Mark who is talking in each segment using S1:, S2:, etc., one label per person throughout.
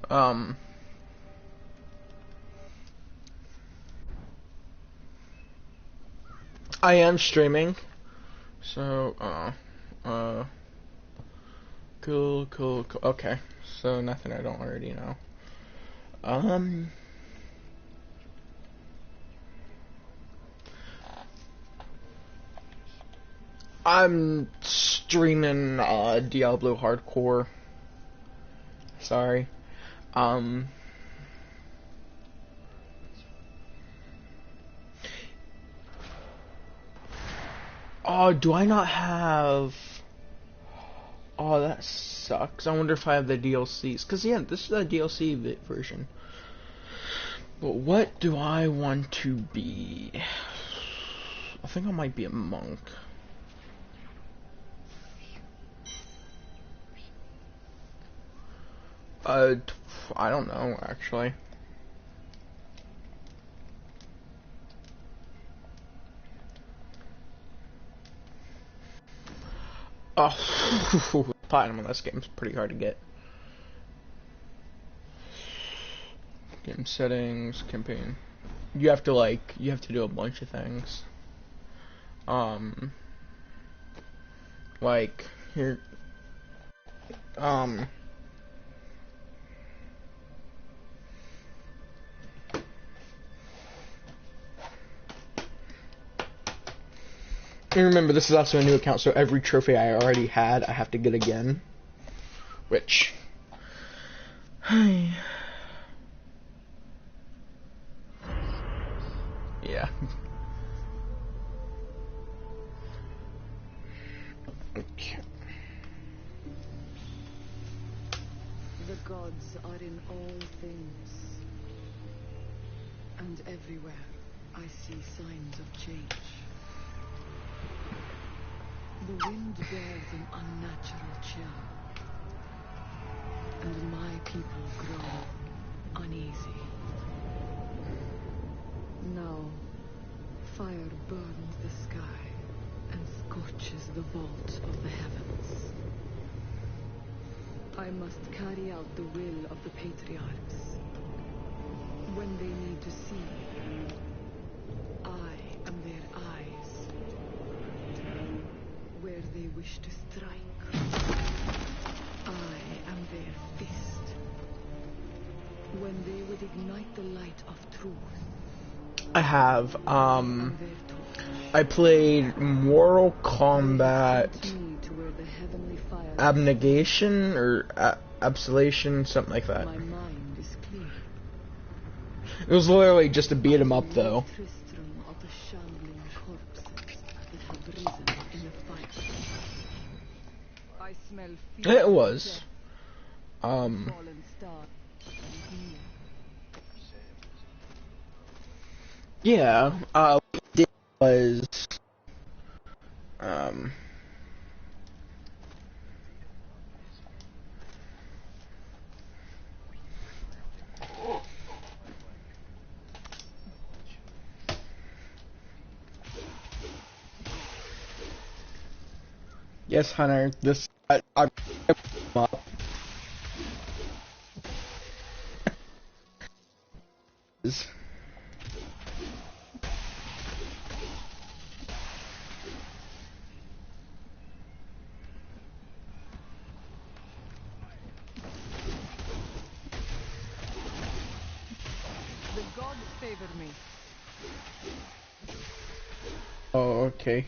S1: Um, I am streaming, so uh, cool. Okay, so nothing I don't already know. Um, I'm streaming Diablo Hardcore. Sorry. Um. Oh, do I not have? Oh, that sucks. I wonder if I have the DLCs. Cause yeah, this is a DLC version. But what do I want to be? I think I might be a monk. I don't know actually. Oh, platinum on this game's pretty hard to get. Game settings, campaign. You have to do a bunch of things. Like here, um. And remember, this is also a new account, so every trophy I already had, I have to get again. Which... yeah. Okay.
S2: The gods are in all things. And everywhere, I see signs of change. The wind bears an unnatural chill, and my people grow uneasy. Now, fire burns the sky and scorches the vault of the heavens. I must carry out the will of the patriarchs. When they need to see, I am their eyes. Where they wish to strike, I am their fist. When they would ignite the light of truth,
S1: I have, I played Mortal Kombat Abnegation, or Absolation, something like that.
S2: my mind is clear.
S1: It was literally just a beat 'em up, though.
S2: Tristram of the shambling corpses that have risen in the fight. I smell fear.
S1: It was.
S2: Fallen star.
S1: Yeah, what we did was, yes, Hunter, this, I up.
S2: The gods favor me.
S1: Oh, okay.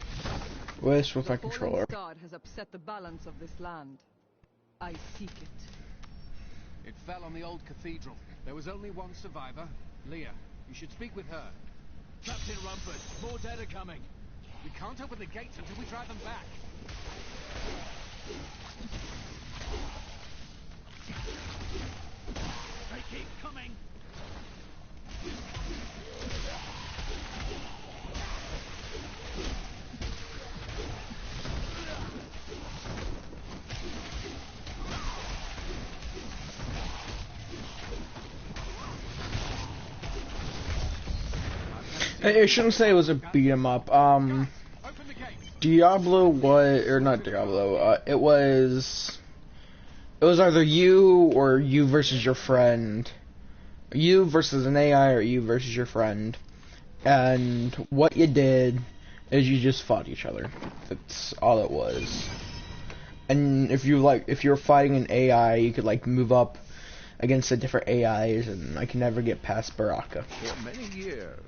S1: Where's with my
S2: The fallen
S1: controller?
S2: star has upset the balance of this land. I seek it.
S3: It fell on the old cathedral. There was only one survivor, Leah. You should speak with her.
S4: Captain Rumford, more dead are coming.
S3: We can't open the gates until we drive them back.
S4: They keep coming.
S1: I shouldn't say it was a beat 'em up.
S4: Open the gates.
S1: Diablo was, or not Diablo, it was, It was either you or you versus your friend. You versus an AI or you versus your friend. And what you did is you just fought each other. That's all it was. And if you're fighting an AI, you could like move up against the different AIs, and I can never get past Baraka.
S5: For many years,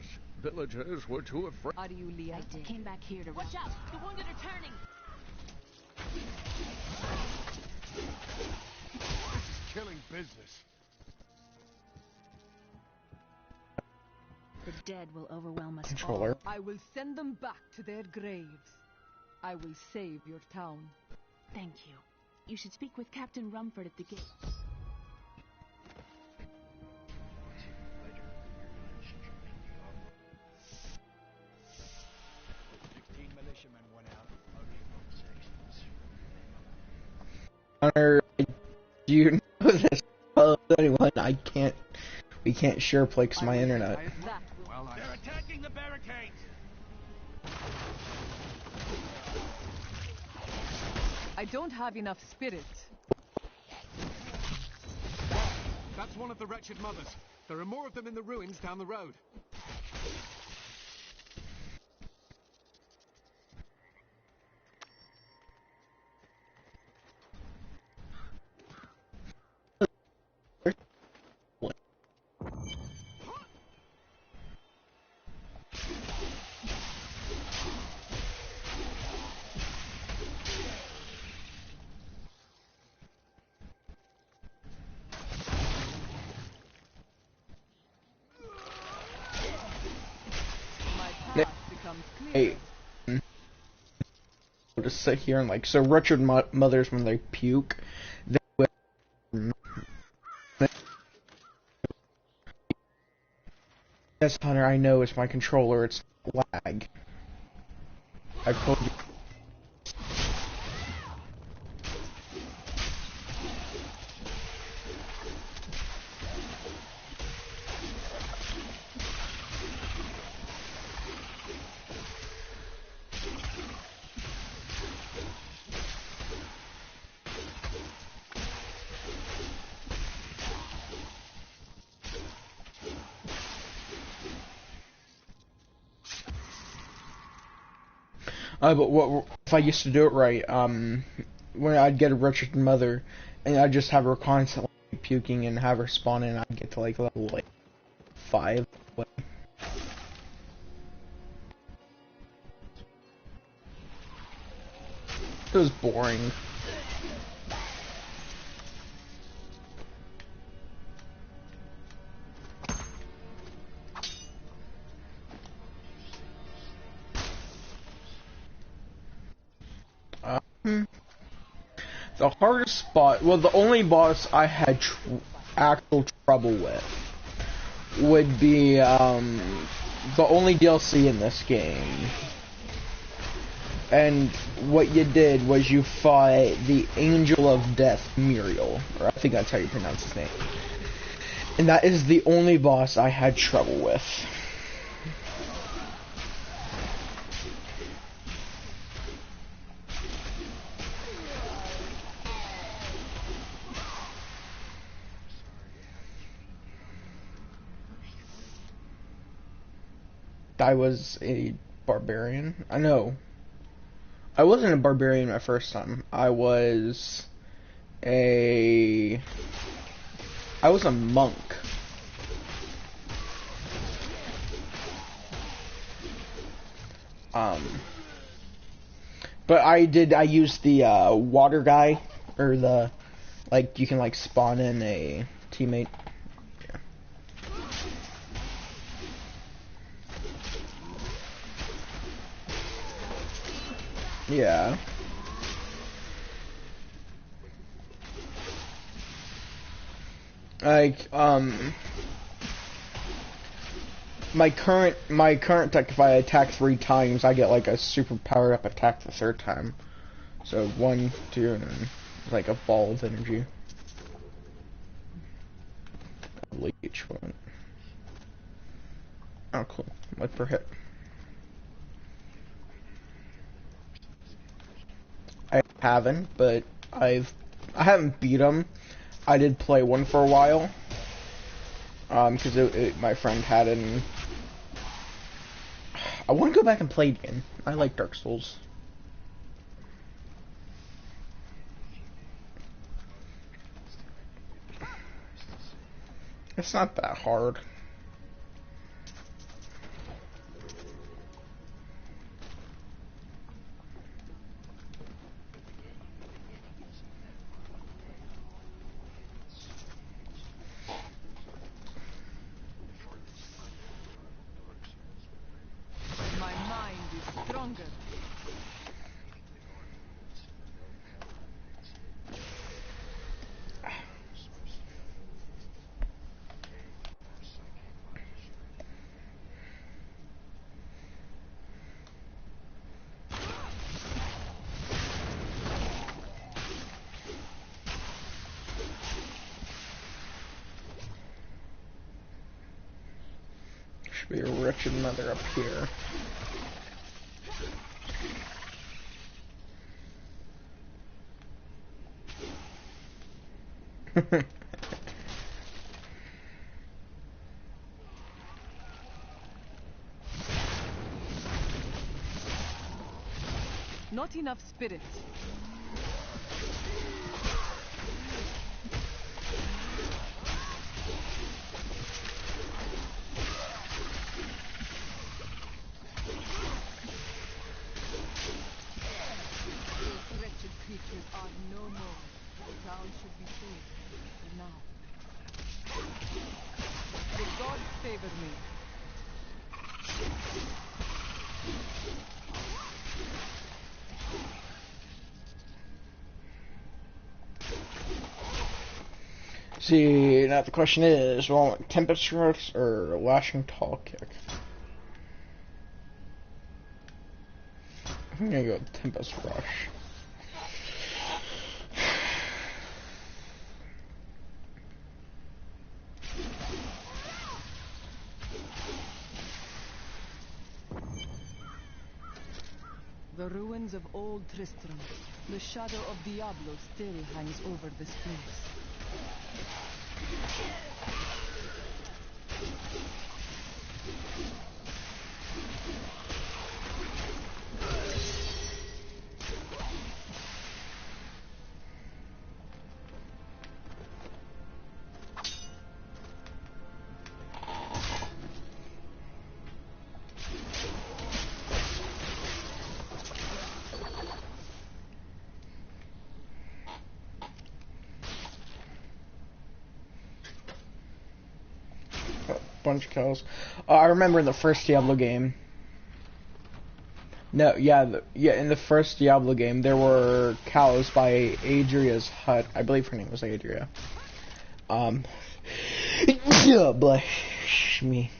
S5: villagers were too afraid.
S2: Are you Leah?
S6: I came back here to watch out. The wounded are turning.
S3: This is killing business.
S6: The dead will overwhelm us
S1: Controller.
S6: all.
S2: I will send them back to their graves. I will save your town.
S6: Thank you. You should speak with Captain Rumford at the gate.
S4: Militiamen went out. Only conversations.
S1: Connor, do you know this? Well, anyone, we can't share play 'cause my internet.
S2: That will
S3: Well,
S4: They're attacking the barricades.
S2: I don't have enough spirit.
S3: that's one of the wretched mothers. There are more of them in the ruins down the road.
S2: My path becomes clear.
S1: Hey, I'll just sit here and like, so wretched mothers when they puke, they will. Yes, Hunter, I know it's my controller. It's lag. I told you. But what if I used to do it right? When I'd get a wretched mother, and I'd just have her constantly puking and have her spawn in, I'd get to like level like 5. It was boring. The hardest boss, well, the only boss I had actual trouble with would be the only DLC in this game. And what you did was you fought the Angel of Death, Muriel, or I think that's how you pronounce his name. And that is the only boss I had trouble with. I was a barbarian. I know. I wasn't a barbarian my first time. I was a monk. But I used the water guy, or the, like, you can like spawn in a teammate. Yeah. Like, my current tech, if I attack 3 times, I get like a super powered up attack the 3rd time. So 1, 2, and then like a ball of energy. Leech one. Oh, cool. Like per hit. I haven't, but I haven't beat them. I did play one for a while. Because my friend had it, and I want to go back and play it again. I like Dark Souls. It's not that hard.
S2: My mind is stronger.
S1: Should be a wretched mother up here.
S2: Not enough spirit. Those wretched creatures are no more. The town should be safe for now. The gods favor me.
S1: See, now the question is, well, Tempest Rush or Lashing Tall Kick? I'm gonna go with Tempest Rush.
S2: The ruins of old Tristram. The shadow of Diablo still hangs over this place.
S1: Bunch of kills. I remember in the first Diablo game. No, yeah, in the first Diablo game, there were cows by Adria's hut. I believe her name was Adria. Yeah, bless me.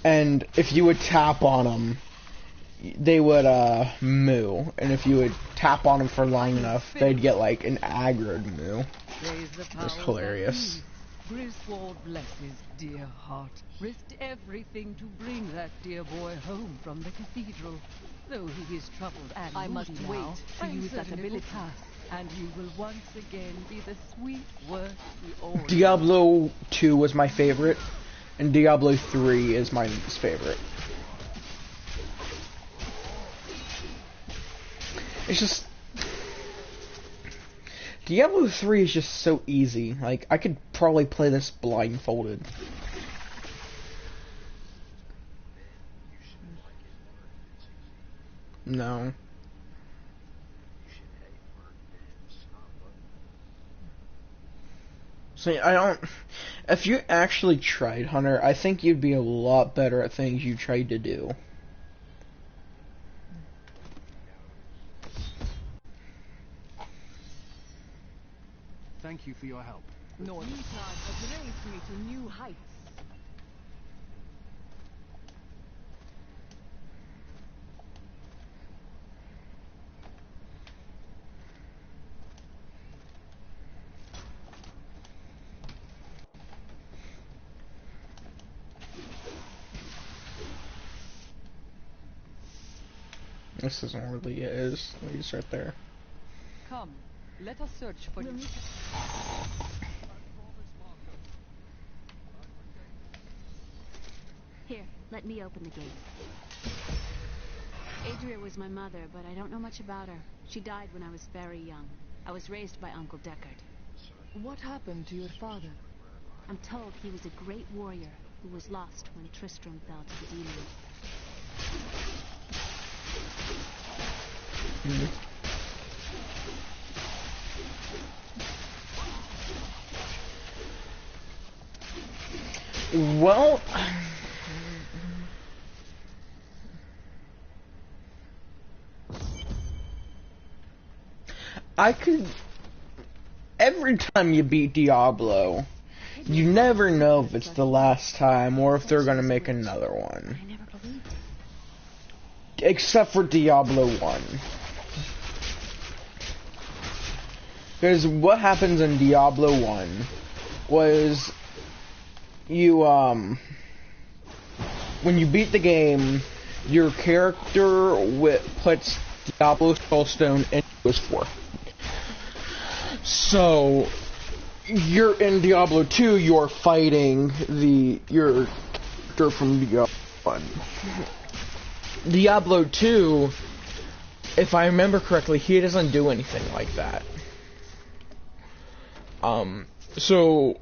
S1: And if you would tap on them, they would moo, and if you would tap on them for long enough, they'd get like an aggroed moo. It was hilarious.
S2: Griswold bless his dear heart. Risked everything to bring that dear boy home from the cathedral. Though he is troubled and
S6: I must
S2: moody
S6: wait
S2: now,
S6: to
S2: I'm
S6: use that
S2: certain it will
S6: ability.
S2: pass, and he will once again be the sweet worth he always
S1: Diablo 2 was my favorite, and Diablo 3 is my least favorite. It's just... Diablo 3 is just so easy. Like, I could probably play this blindfolded. No. See, I don't... If you actually tried, Hunter, I think you'd be a lot better at things you tried to do.
S3: Thank you for your help.
S2: No, Nita has raised me to new heights.
S1: This isn't really it. Is he's right there.
S2: Come, let us search for you.
S6: Here, let me open the gate. Adria was my mother, but I don't know much about her. She died when I was very young. I was raised by Uncle Deckard.
S2: What happened to your father?
S6: I'm told he was a great warrior who was lost when Tristram fell to the demons.
S1: Well, I could. Every time you beat Diablo, you never know if it's the last time or if they're gonna make another one.
S6: I never believed it.
S1: Except for Diablo 1. Because what happens in Diablo 1 was you, when you beat the game, your character puts Diablo's Soulstone into his fork. So, you're in Diablo 2, you're fighting your character from Diablo 1. Diablo 2, if I remember correctly, he doesn't do anything like that. So,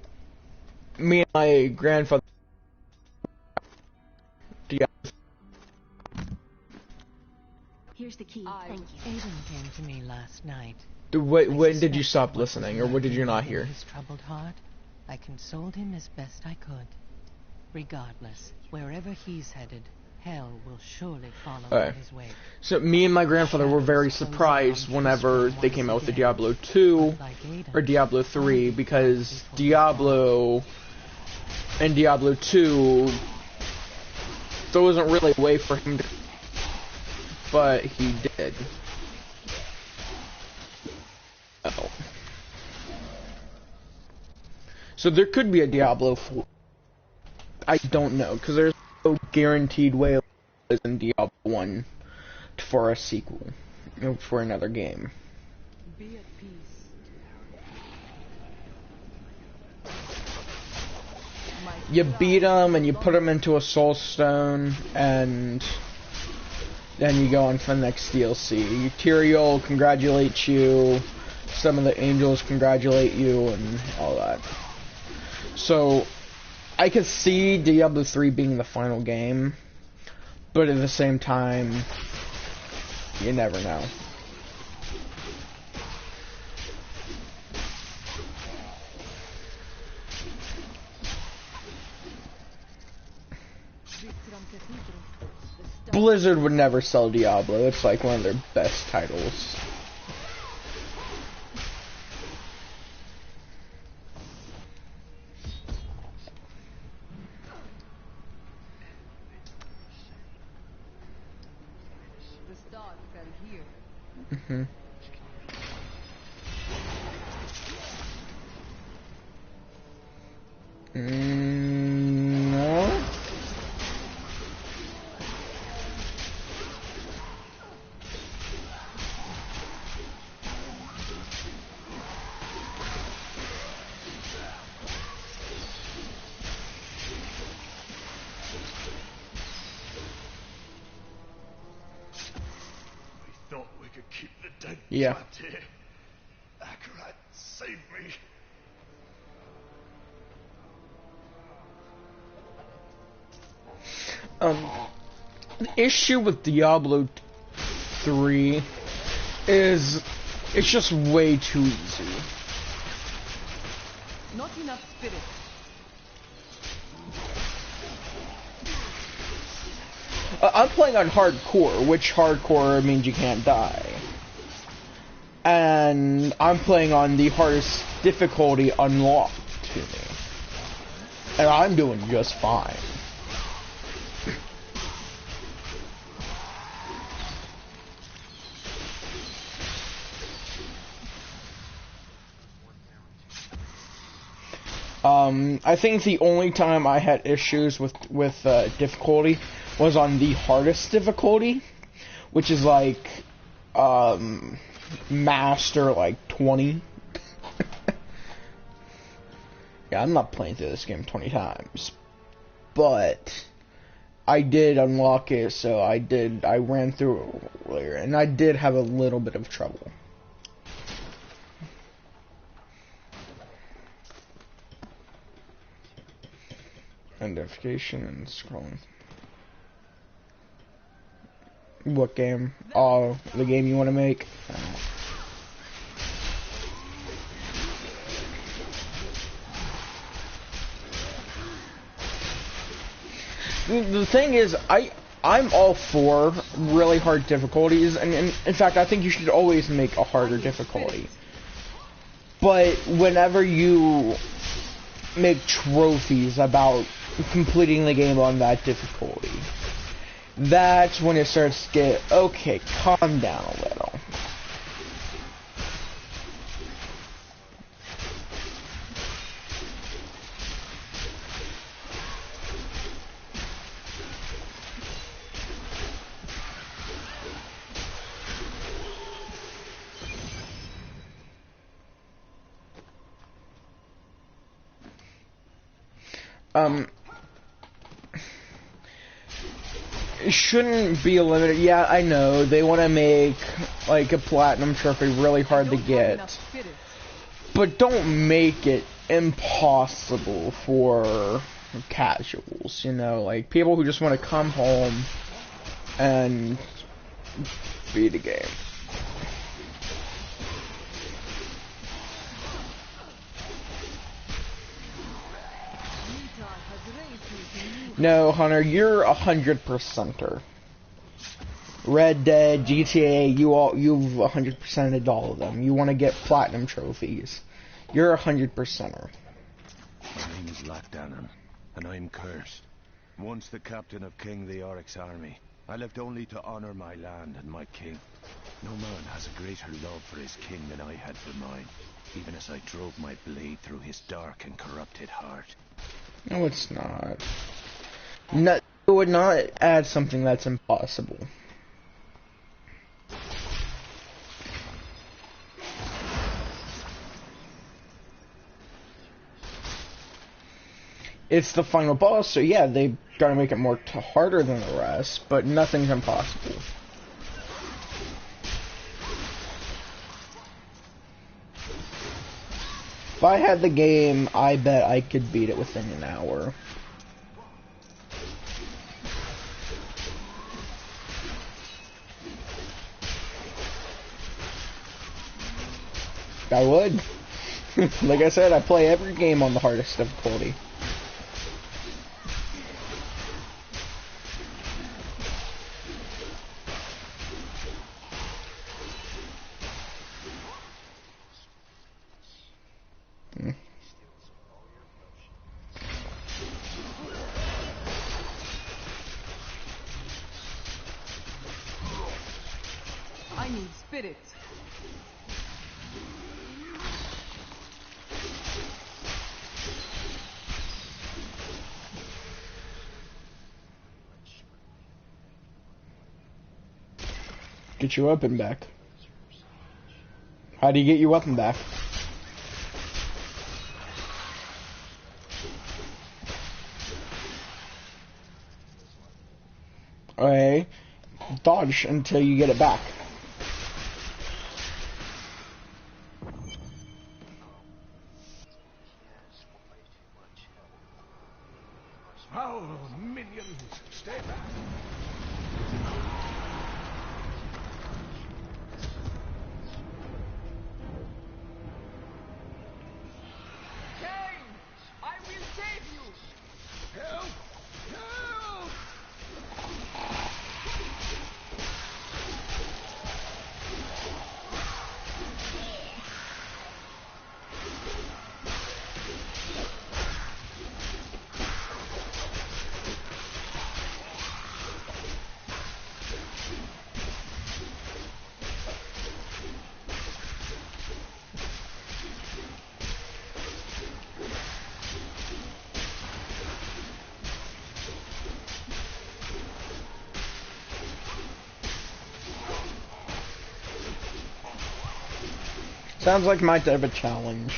S1: me and my grandfather Diablo.
S6: Here's the key. Thank you.
S7: Aiden came to me last night.
S1: When did you stop listening, or what did you not hear?
S7: His troubled heart, I consoled him as best I could. Regardless, wherever he's headed, hell will surely follow in his wake.
S1: So me and my grandfather were very surprised whenever they came out with the Diablo 2 or Diablo 3, because Diablo and Diablo 2, there wasn't really a way for him to, but he did. Oh. So there could be a Diablo 4. I don't know, because there's no guaranteed way in Diablo 1 for a sequel, for another game.
S2: Be at peace.
S1: You beat them and you put them into a soul stone, and then you go on for the next DLC. Tyrael congratulates you, some of the angels congratulate you, and all that. So, I could see Diablo 3 being the final game, but at the same time, you never know. Blizzard would never sell Diablo. It's like one of their best titles.
S2: The star fell here.
S1: Mm-hmm. No.
S4: Thought we could keep the dead
S1: Yeah.
S4: trapped here. Akarat, save me.
S1: The issue with Diablo 3 is it's just way too easy.
S2: Not enough spirit.
S1: I'm playing on hardcore, which hardcore means you can't die. And I'm playing on the hardest difficulty unlocked to me. And I'm doing just fine. I think the only time I had issues with difficulty was on the hardest difficulty, which is like master like 20. Yeah, I'm not playing through this game 20 times, but I did unlock it, so I ran through it earlier, and I did have a little bit of trouble. Identification and scrolling. What game? Oh, the game you want to make? The thing is, I'm all for really hard difficulties, and in fact, I think you should always make a harder difficulty. But whenever you make trophies about completing the game on that difficulty, that's when it starts to get, okay, calm down a little. It shouldn't be limited. Yeah, I know. They want to make, like, a platinum trophy really hard to get. But don't make it impossible for casuals, you know? Like, people who just want to come home and beat a game. No, Hunter, you're 100%er. Red Dead, GTA, you've 100%ed all of them. You want to get platinum trophies. You're 100%er.
S8: My name is Latdanon, and I'm cursed. Once the captain of King the Oryx army, I lived only to honor my land and my king. No man has a greater love for his king than I had for mine, even as I drove my blade through his dark and corrupted heart.
S1: No, it's not. No, it would not add something that's impossible. It's the final boss, so yeah, they gotta make it more harder than the rest, but nothing's impossible. If I had the game, I bet I could beat it within an hour. I would. Like I said, I play every game on the hardest difficulty.
S2: I need spirits.
S1: Get your weapon back. How do you get your weapon back? Okay, dodge until you get it back.
S4: Oh, minions, stay back.
S2: Cain! I will save you!
S4: Help! Help!
S1: Sounds like my type of challenge.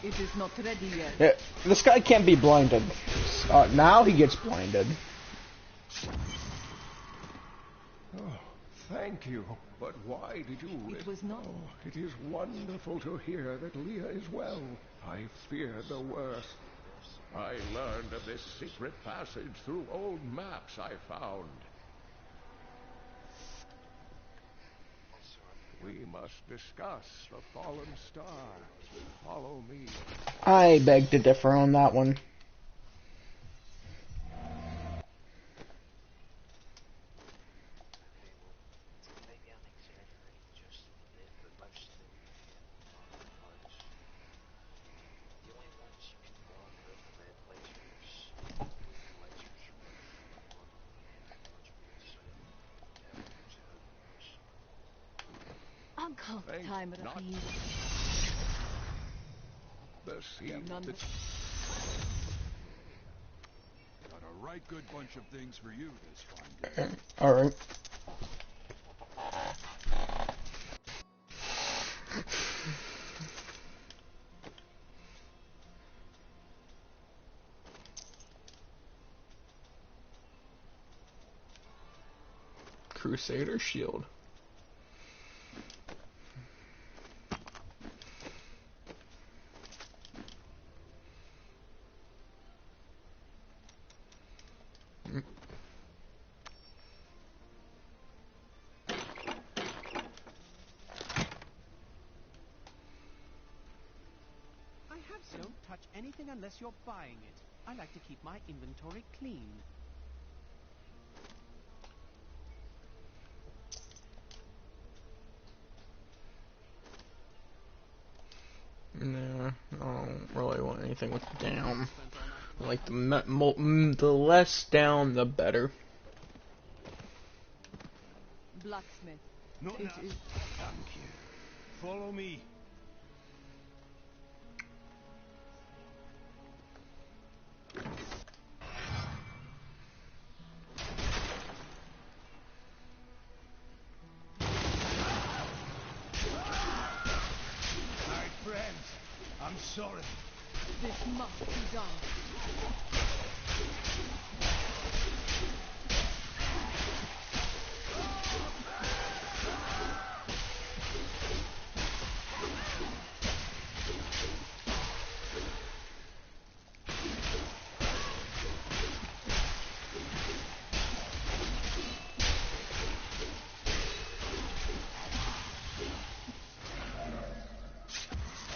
S2: It is not ready yet.
S1: Yeah, this guy can't be blinded. Now he gets blinded.
S5: Oh, thank you. But why did you...
S2: It was not...
S5: Oh, it is wonderful to hear that Leah is well. I feared the worst. I learned of this secret passage through old maps I found. We must discuss the fallen star. Follow me.
S1: I beg to differ on that one.
S6: Uncle,
S2: Time
S5: not
S2: Rahim.
S5: the seed
S2: None.
S5: that...
S3: Got a right good bunch of things for you this fine day.
S1: Alright. Crusader shield.
S9: Don't touch anything unless you're buying it. I like to keep my inventory clean.
S1: No, I don't really want anything with down. Like the less down, the better.
S2: Blacksmith.
S3: Not
S2: It
S3: now.
S2: is...
S3: Thank you. Follow me. My friends, I'm sorry.
S2: This must be done.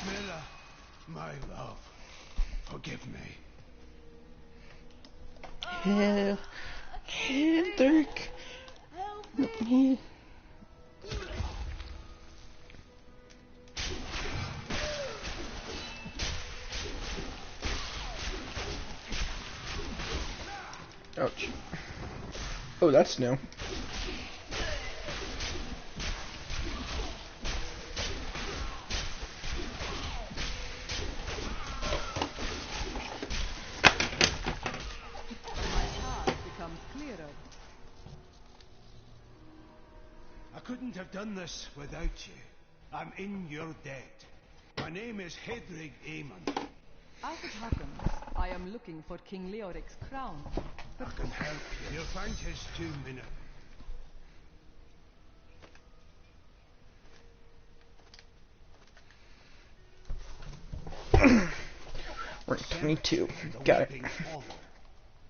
S3: Milla, my love, forgive me.
S1: Hendrik. He... Ouch. Oh, that's new.
S2: My path becomes clearer.
S3: I couldn't have done this without you. I'm in your debt. My name is Hedrig Aemon.
S2: As it happens, I am looking for King Leoric's crown.
S3: I can help you. You'll find his tomb in it.
S1: Rank 22. Got it.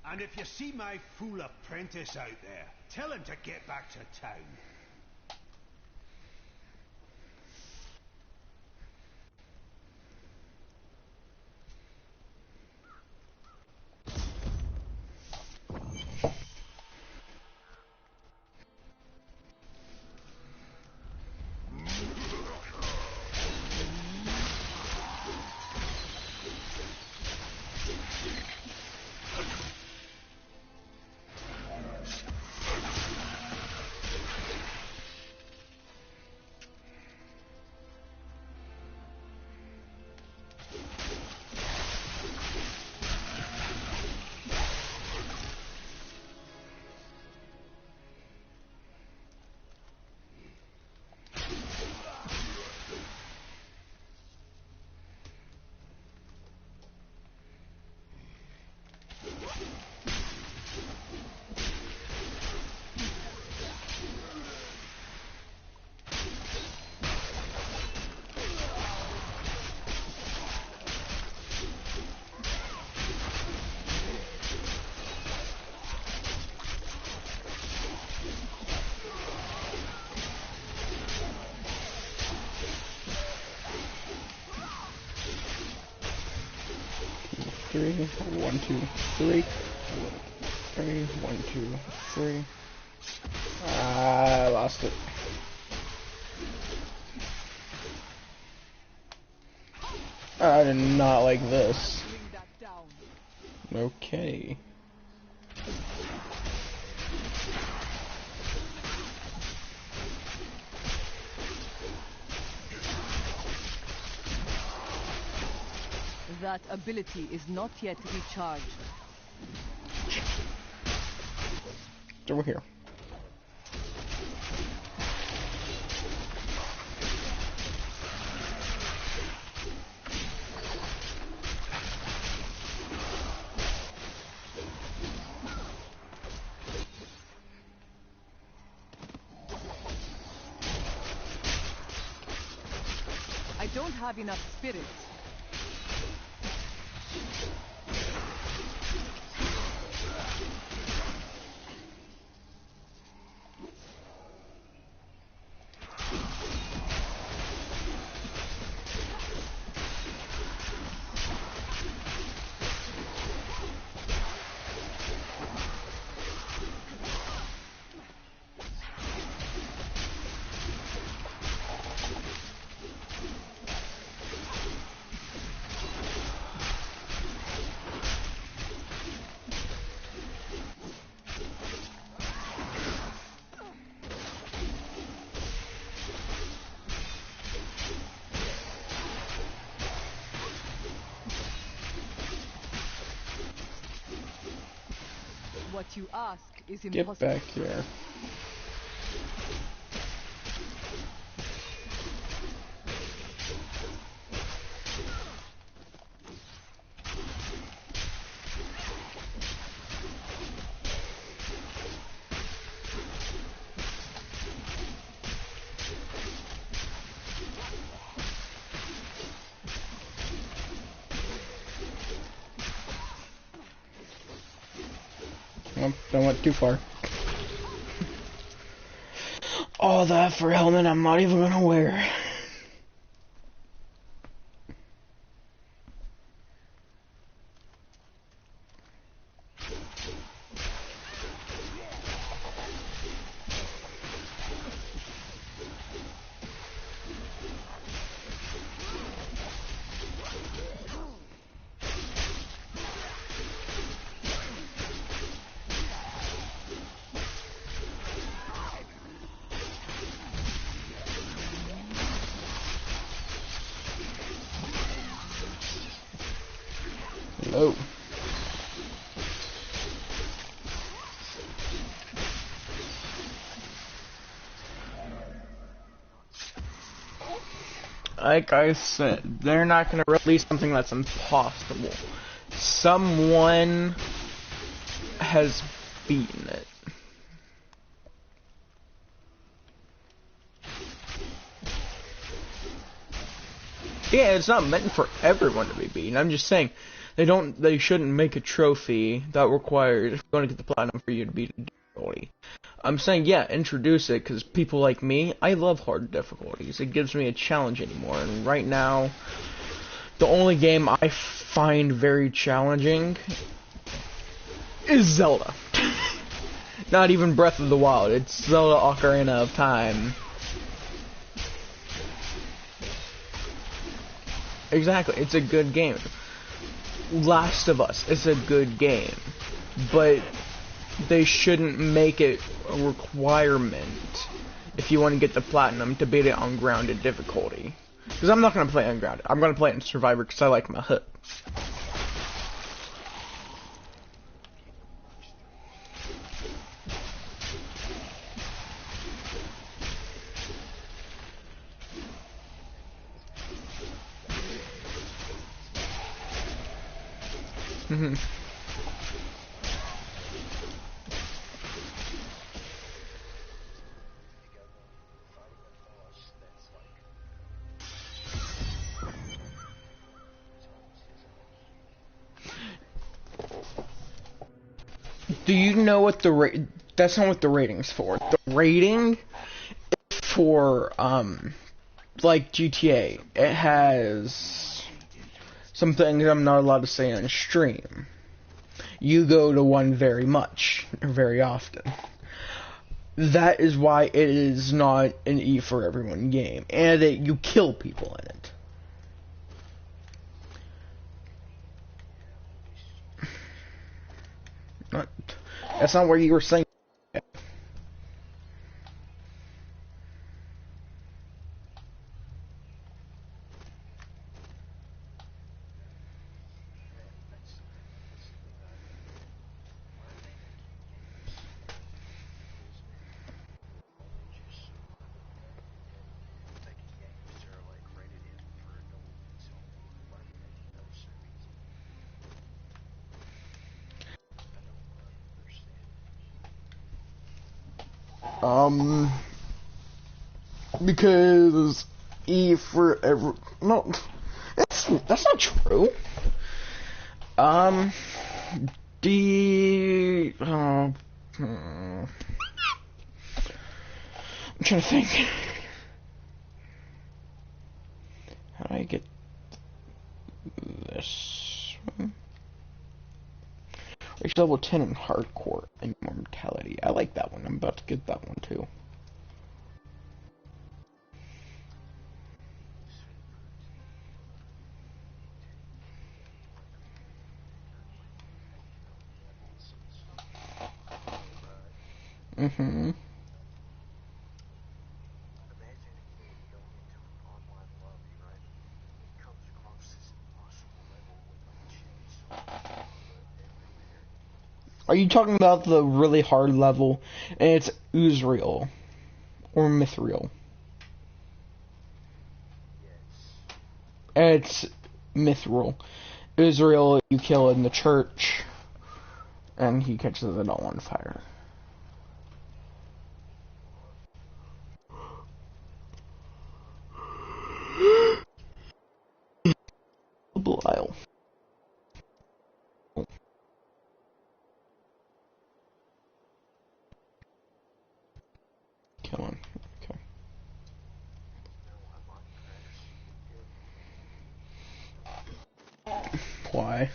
S3: And if you see my fool apprentice out there, tell him to get back to town.
S1: 3. 1, 2, 3. 3. 1, 2, 3. I lost it. I did not like this. Okay.
S7: That ability is not yet recharged.
S1: It's over here.
S7: I don't have enough spirit. What you ask is impossible.
S1: Get back here. Oh, don't went too far. All that for a helmet I'm not even gonna wear. Oh. Like I said, they're not going to release something that's impossible. Someone has beaten it. Yeah, it's not meant for everyone to be beaten. I'm just saying they shouldn't make a trophy that requires, if you're going to get the platinum, for you to beat a difficulty. I'm saying, yeah, introduce it, because people like me, I love hard difficulties. It gives me a challenge anymore, and right now, the only game I find very challenging is Zelda. Not even Breath of the Wild, it's Zelda Ocarina of Time. Exactly, it's a good game. Last of Us is a good game, but they shouldn't make it a requirement if you want to get the platinum to beat it on grounded difficulty. Because I'm not going to play ungrounded. I'm going to play it in Survivor because I like my hook. Do you know what the that's not what the rating's for. The rating is for, like GTA. It has some things I'm not allowed to say on stream. You go to one very much, or very often. That is why it is not an E for everyone game, and that you kill people in it. That's not what you were saying. Because E for every... No, that's not true. D... I'm trying to think. How do I get this? Reach level 10 in hardcore and mortality. I like that one. I'm about to get that one too. Mm-hmm. Are you talking about the really hard level? And it's Uzrael or Mithril. It's Mithril. Uzrael you kill in the church, and he catches it all on fire. Belial. Kill him. Okay. Why?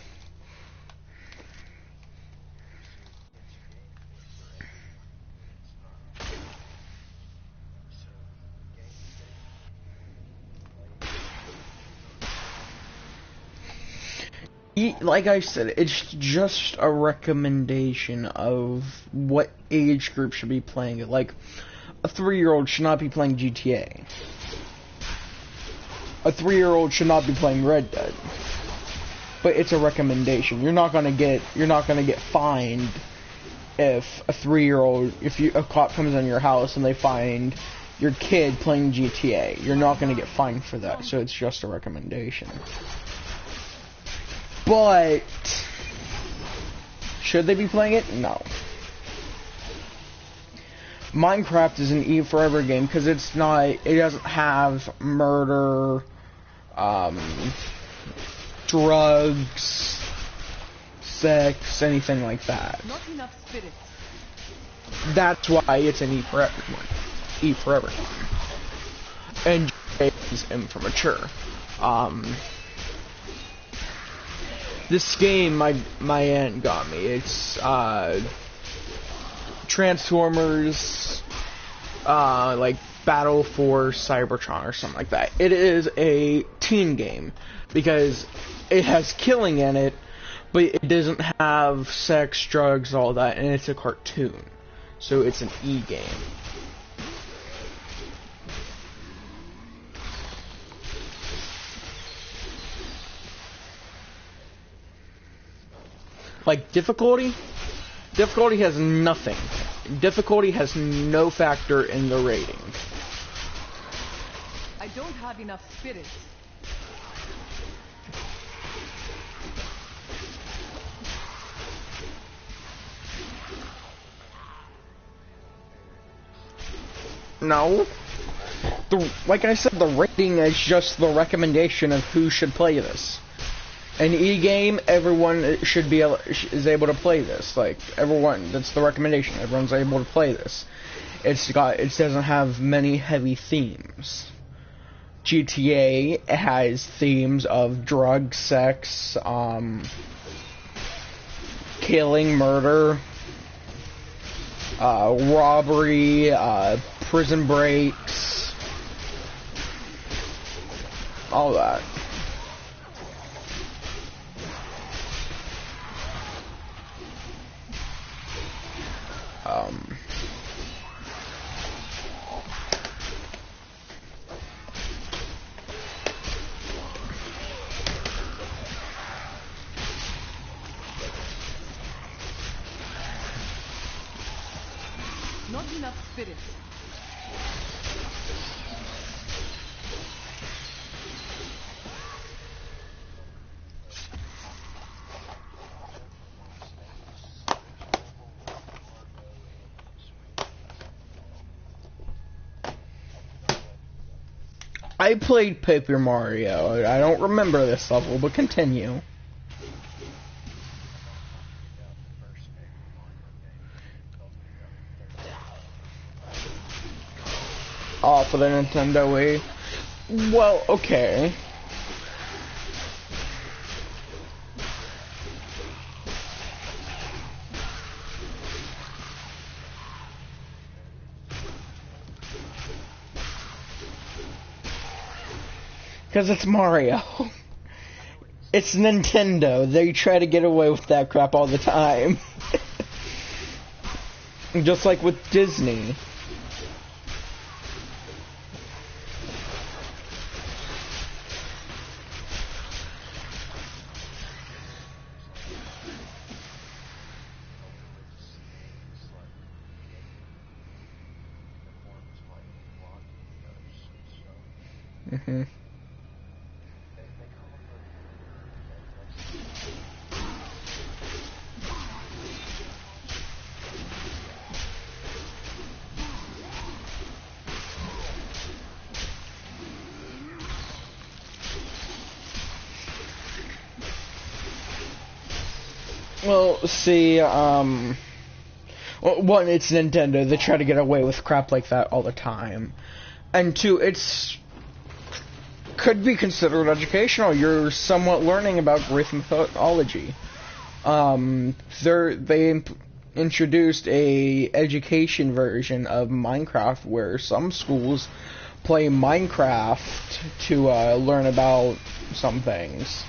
S1: Like I said, it's just a recommendation of what age group should be playing it. Like, a 3-year-old should not be playing GTA. A 3-year-old should not be playing Red Dead. But it's a recommendation. You're not gonna get fined if a 3-year-old, a cop comes in your house and they find your kid playing GTA. You're not gonna get fined for that. So it's just a recommendation. But should they be playing it? No. Minecraft is an E forever game because it doesn't have murder, drugs, sex, anything like that.
S2: Not enough spirit.
S1: That's why it's an E for everyone. E forever. And J is M for mature. This game, my aunt got me. It's Transformers, like Battle for Cybertron or something like that. It is a teen game because it has killing in it, but it doesn't have sex, drugs, all that, and it's a cartoon. So it's an E game. Like, difficulty has nothing. Difficulty has no factor in the rating.
S2: I don't have enough spirit.
S1: No. Like I said, the rating is just the recommendation of who should play this. An E game, everyone is able to play this. Like, everyone, that's the recommendation. Everyone's able to play this. It doesn't have many heavy themes. GTA has themes of drug, sex, killing, murder, robbery, prison breaks, all that.
S2: Not enough spirits.
S1: I played Paper Mario. I don't remember this level, but continue. Oh, for the Nintendo Wii. Well, okay. Because it's Mario. It's Nintendo. They try to get away with that crap all the time. Just like with Disney. Mm-hmm. Well, see, well, one, it's Nintendo. They try to get away with crap like that all the time. And two, it's could be considered educational. You're somewhat learning about Greek mythology. They introduced a education version of Minecraft where some schools play Minecraft to learn about some things.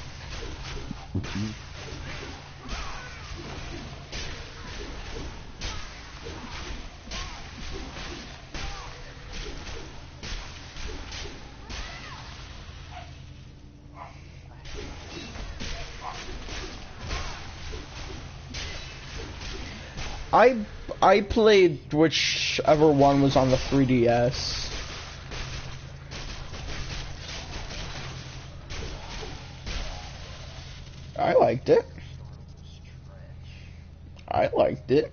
S1: I played whichever one was on the 3DS. I liked it. I liked it.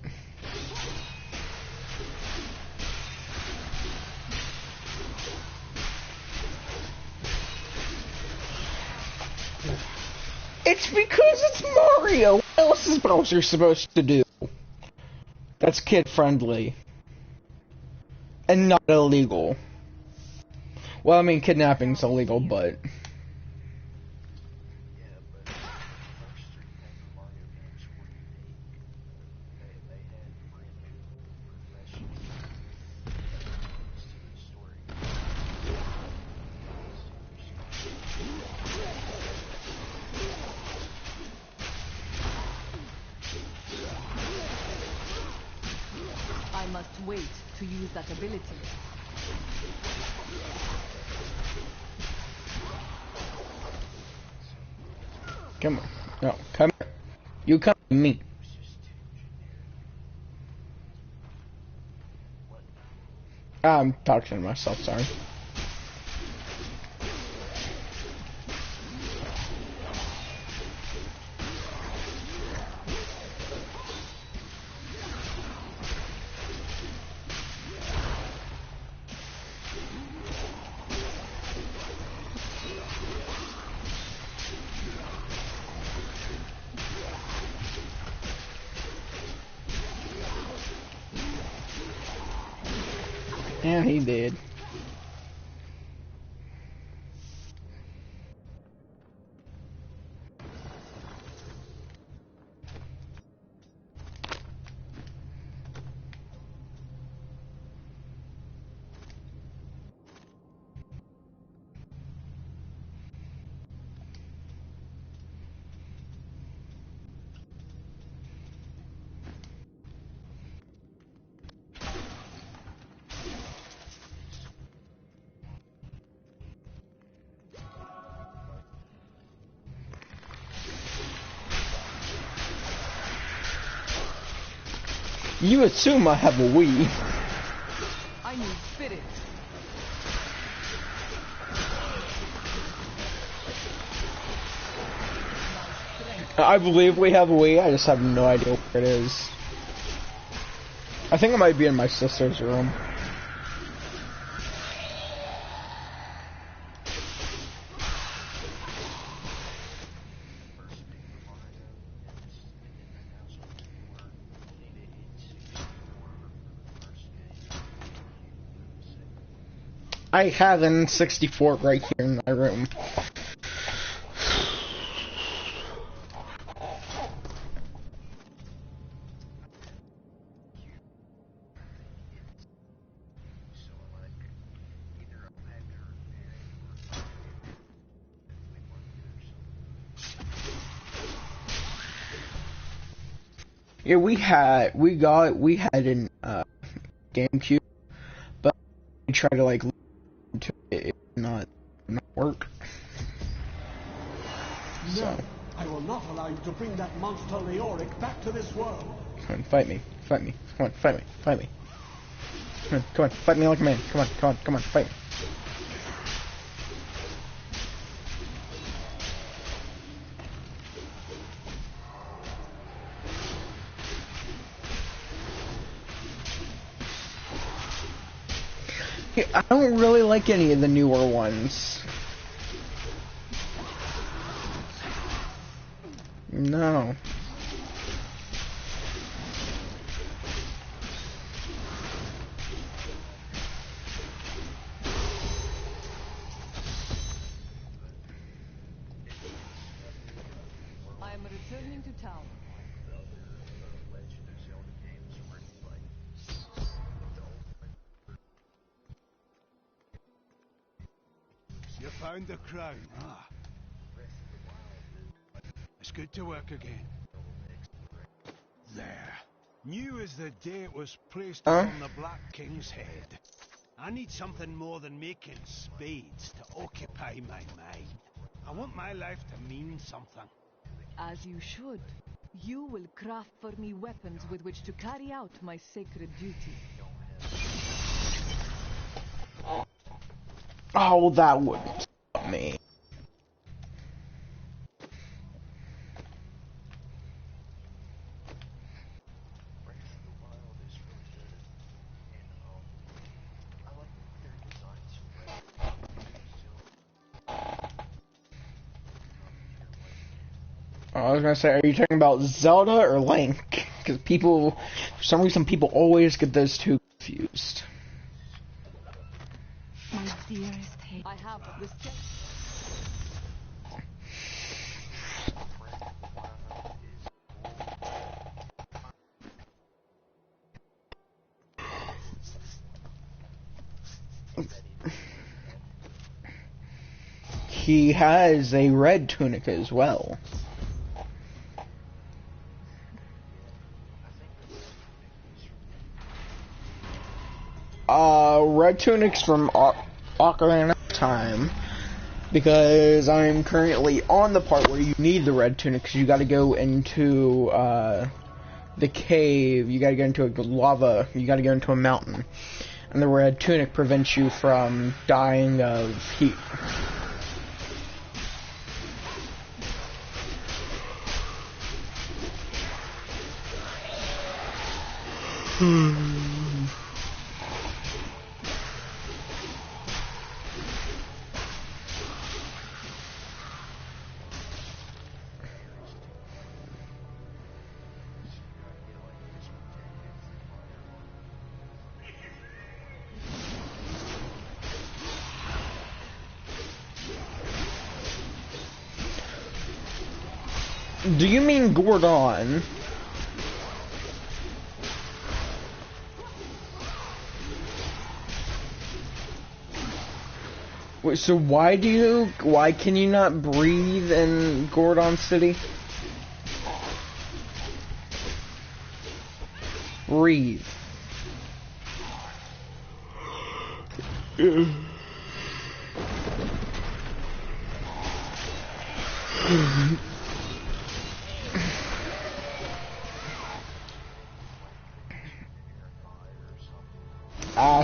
S1: It's because it's Mario. What else is Bowser supposed to do? That's kid-friendly. And not illegal. Well, I mean, kidnapping's illegal, but...
S2: I must wait to use that ability.
S1: Come on. No, come here. You come to me. I'm talking to myself, sorry. And he did. You assume I have a Wii.
S2: I need spirit.
S1: I believe we have a Wii, I just have no idea where it is. I think it might be in my sister's room. I have an 64 right here in my room. Yeah, we had an GameCube, but we tried to like to it did not work. So
S10: I will not allow you to bring that monster Leoric back to this world.
S1: come on, fight me, fight me, come on, fight me, fight me. Come on, fight me like a man. Come on, come on, come on, fight me. Yeah, I don't really like any of the newer ones. No.
S2: I am returning to town.
S3: You found the crown, ah. It's good to work again. There. New as the day it was placed upon the Black King's head. I need something more than making spades to occupy my mind. I want my life to mean something.
S2: As you should. You will craft for me weapons with which to carry out my sacred duty.
S1: Oh, that wouldn't stop me. I was gonna say, are you talking about Zelda or Link? Because people, for some reason, people always get those two confused.
S6: My dearest hate.
S2: I have the
S1: He has a red tunic as well. Red tunic's from Ocarina of Time, because I'm currently on the part where you need the red tunic, because you gotta go into, the cave, you gotta go into a lava, you gotta go into a mountain, and the red tunic prevents you from dying of heat. Do you mean Gordon? Wait, so why can you not breathe in Gordon City? Breathe.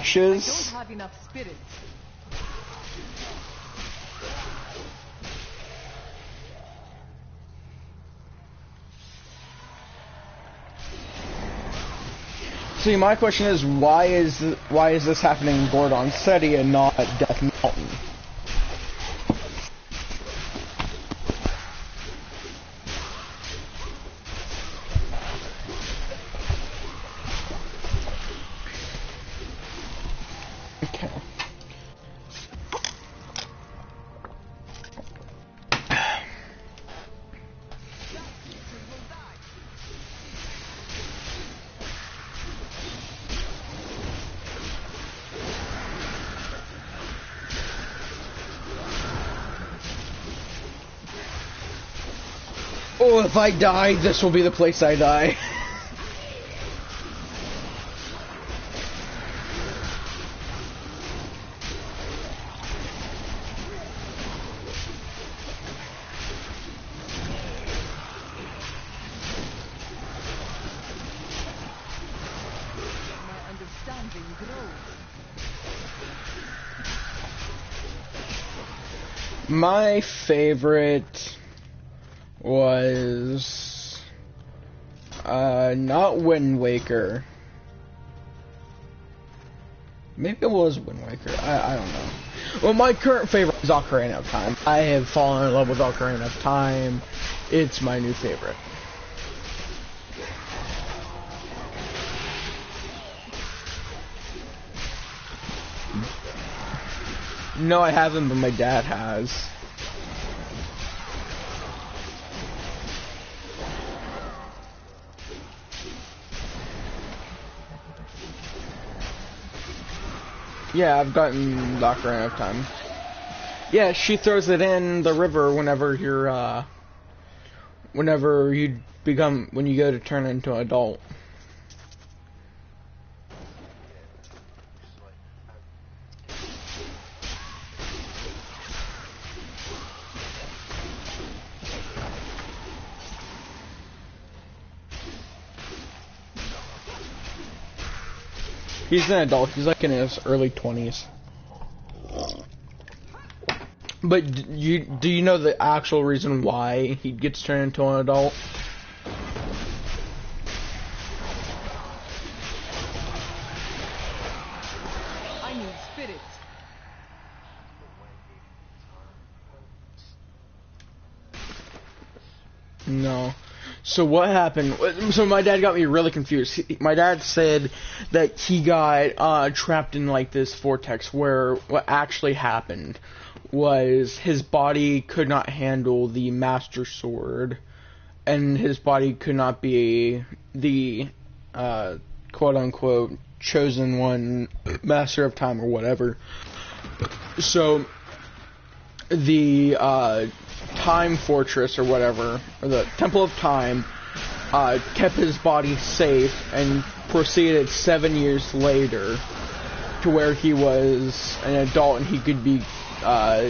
S1: ashes.
S2: Have enough spirit.
S1: See, my question is, why is this happening in Gordon City and not at Death Mountain? Okay. Oh, if I die, this will be the place I die.
S2: My understanding grows.
S1: My favorite was not Wind Waker. Maybe it was Wind Waker. I don't know. Well, my current favorite is Ocarina of Time. I have fallen in love with Ocarina of Time. It's my new favorite. No, I haven't, but my dad has. Yeah, I've gotten Ocarina of Time. Yeah, she throws it in the river whenever you're, whenever you when you go to turn into an adult. He's an adult. He's like in his early 20s. But do you know the actual reason why he gets turned into an adult?
S2: I need spirit.
S1: No. So what happened? So my dad got me really confused. My dad said that he got trapped in like this vortex where what actually happened was his body could not handle the Master Sword, and his body could not be the quote-unquote chosen one, Master of Time or whatever. So the Time Fortress or whatever, or the Temple of Time, kept his body safe and proceeded 7 years later to where he was an adult and he could be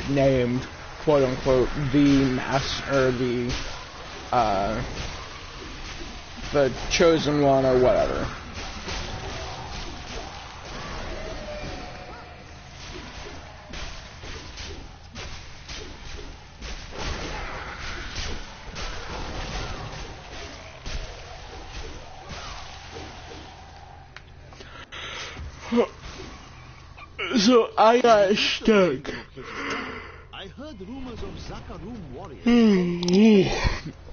S1: named, quote unquote, the master, or the chosen one or whatever. So I got stuck.
S11: I heard rumors of Zakarum warriors.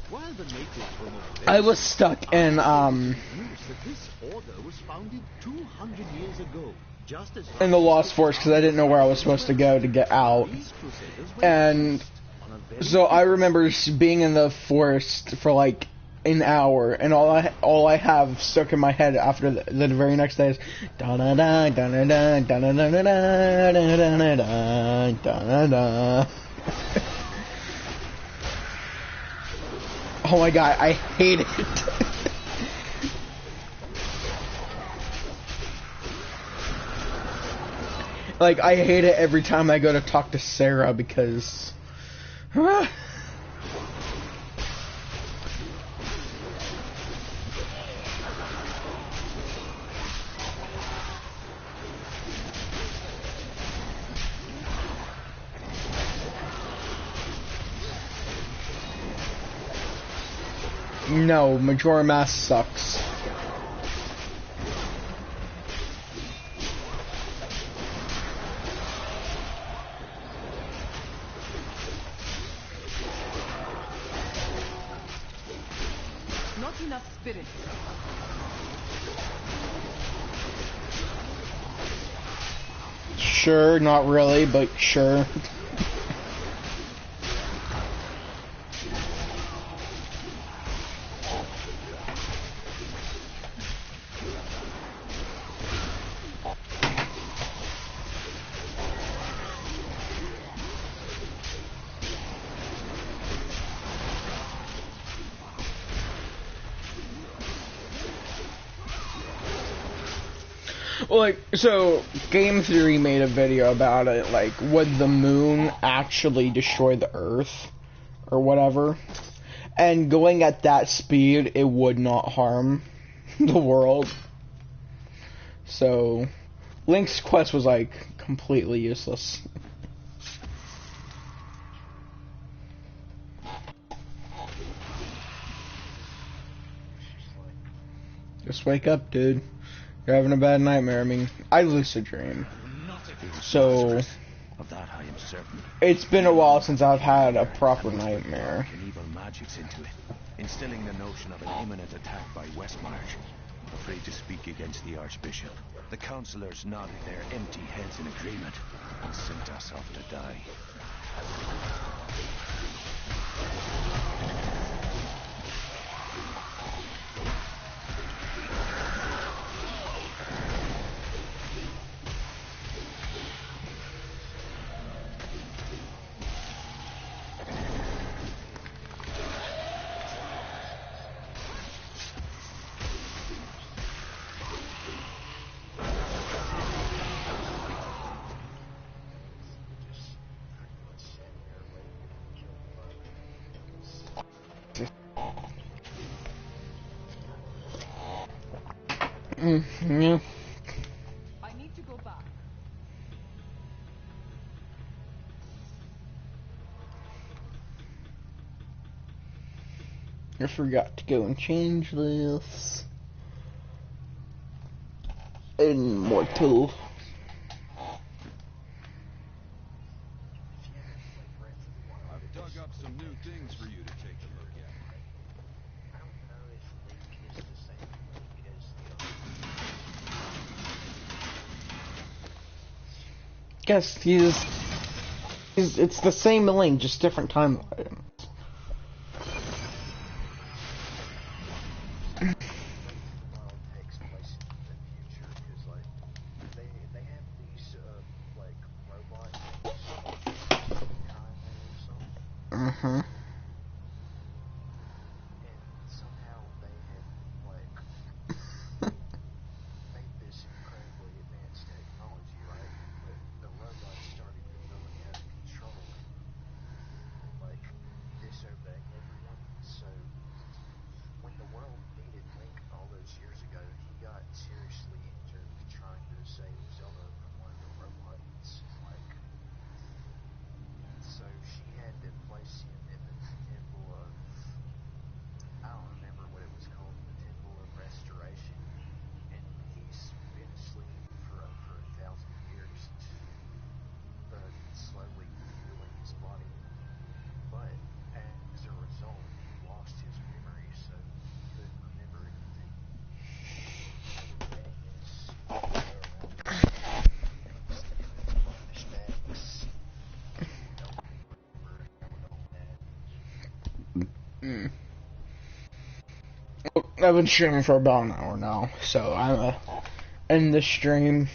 S11: While the natives were more
S1: I was stuck in
S11: news that this order was founded 200 years ago, just as
S1: in the Lost Forest because I didn't know where I was supposed to go to get out. And so I remember being in the forest for like an hour, and all I have stuck in my head after the very next day is da da da da da da da da da da da da da. Oh my god, I hate it. Like, I hate it every time I go to talk to Sarah because No, Majora Mask sucks.
S2: Not enough spirit.
S1: Sure, not really, but sure. Like, so, Game Theory made a video about it, like, would the moon actually destroy the Earth? Or whatever. And going at that speed, it would not harm the world. So, Link's quest was, like, completely useless. Just wake up, dude. You're having a bad nightmare. I mean, I lucid dream. So,
S8: of that I am certain.
S1: It's been a while since I've had a proper nightmare.
S8: And evil magics into it, instilling the notion of an imminent attack by Westmarch. Afraid to speak against the Archbishop. The councillors nodded their empty heads in agreement and sent us off to die.
S1: Yeah.
S2: I need to go back.
S1: I forgot to go and change this. Immortal.
S12: I've dug up some new things for you to take a look at.
S1: Guess he's it's the same Link, just different timeline. Uh-huh. I've been streaming for about an hour now, so I'm gonna end the stream.